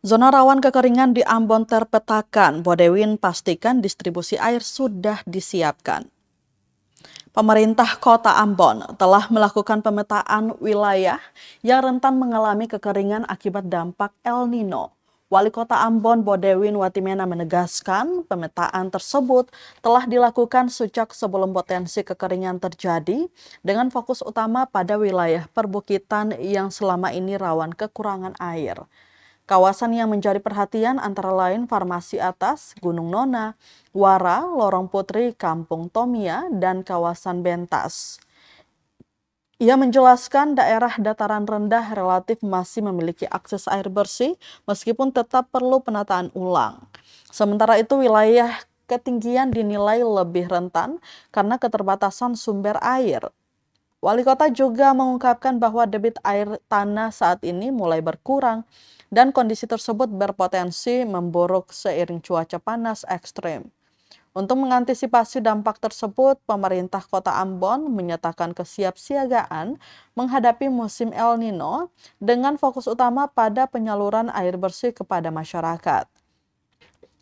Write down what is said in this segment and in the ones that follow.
Zona rawan kekeringan di Ambon terpetakan. Bodewin pastikan distribusi air sudah disiapkan. Pemerintah Kota Ambon telah melakukan pemetaan wilayah yang rentan mengalami kekeringan akibat dampak El Nino. Wali Kota Ambon Bodewin Watimena menegaskan pemetaan tersebut telah dilakukan sejak sebelum potensi kekeringan terjadi dengan fokus utama pada wilayah perbukitan yang selama ini rawan kekurangan air. Kawasan yang menjadi perhatian antara lain Farmasi Atas, Gunung Nona, Wara, Lorong Putri, Kampung Tomia, dan kawasan Bentas. Ia menjelaskan daerah dataran rendah relatif masih memiliki akses air bersih meskipun tetap perlu penataan ulang. Sementara itu wilayah ketinggian dinilai lebih rentan karena keterbatasan sumber air. Wali kota juga mengungkapkan bahwa debit air tanah saat ini mulai berkurang dan kondisi tersebut berpotensi memburuk seiring cuaca panas ekstrim. Untuk mengantisipasi dampak tersebut, pemerintah Kota Ambon menyatakan kesiapsiagaan menghadapi musim El Nino dengan fokus utama pada penyaluran air bersih kepada masyarakat.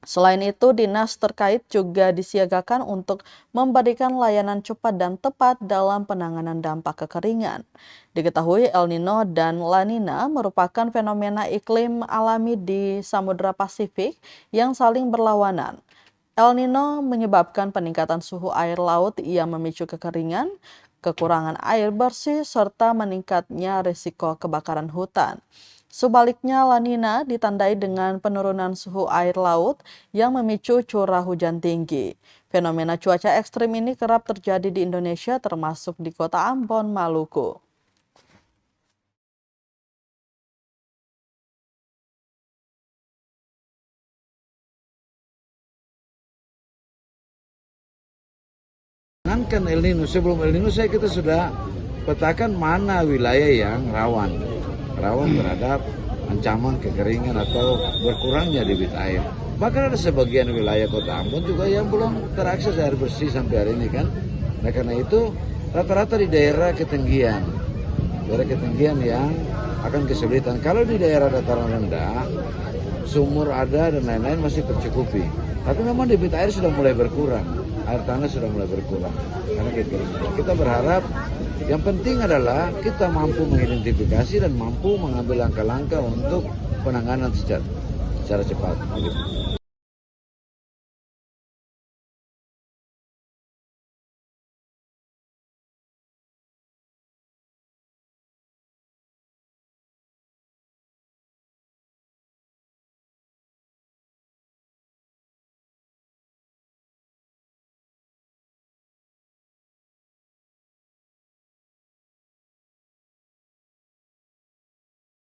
Selain itu, dinas terkait juga disiagakan untuk memberikan layanan cepat dan tepat dalam penanganan dampak kekeringan. Diketahui El Nino dan La Nina merupakan fenomena iklim alami di Samudra Pasifik yang saling berlawanan. El Nino menyebabkan peningkatan suhu air laut yang memicu kekeringan, kekurangan air bersih, serta meningkatnya risiko kebakaran hutan. Sebaliknya, La Nina ditandai dengan penurunan suhu air laut yang memicu curah hujan tinggi. Fenomena cuaca ekstrim ini kerap terjadi di Indonesia termasuk di Kota Ambon, Maluku. Jangankan El Nino, sebelum El Nino kita sudah petakan mana wilayah yang rawan terhadap ancaman kekeringan atau berkurangnya debit air. Bahkan ada sebagian wilayah Kota Ambon juga yang belum terakses air bersih sampai hari ini kan. Nah karena itu rata-rata di daerah ketinggian yang akan kesulitan. Kalau di daerah dataran rendah, sumur ada dan lain-lain masih tercukupi. Tapi memang debit air sudah mulai berkurang, air tanah sudah mulai berkurang. Karena gitu, kita berharap yang penting adalah kita mampu mengidentifikasi dan mampu mengambil langkah-langkah untuk penanganan secara cepat.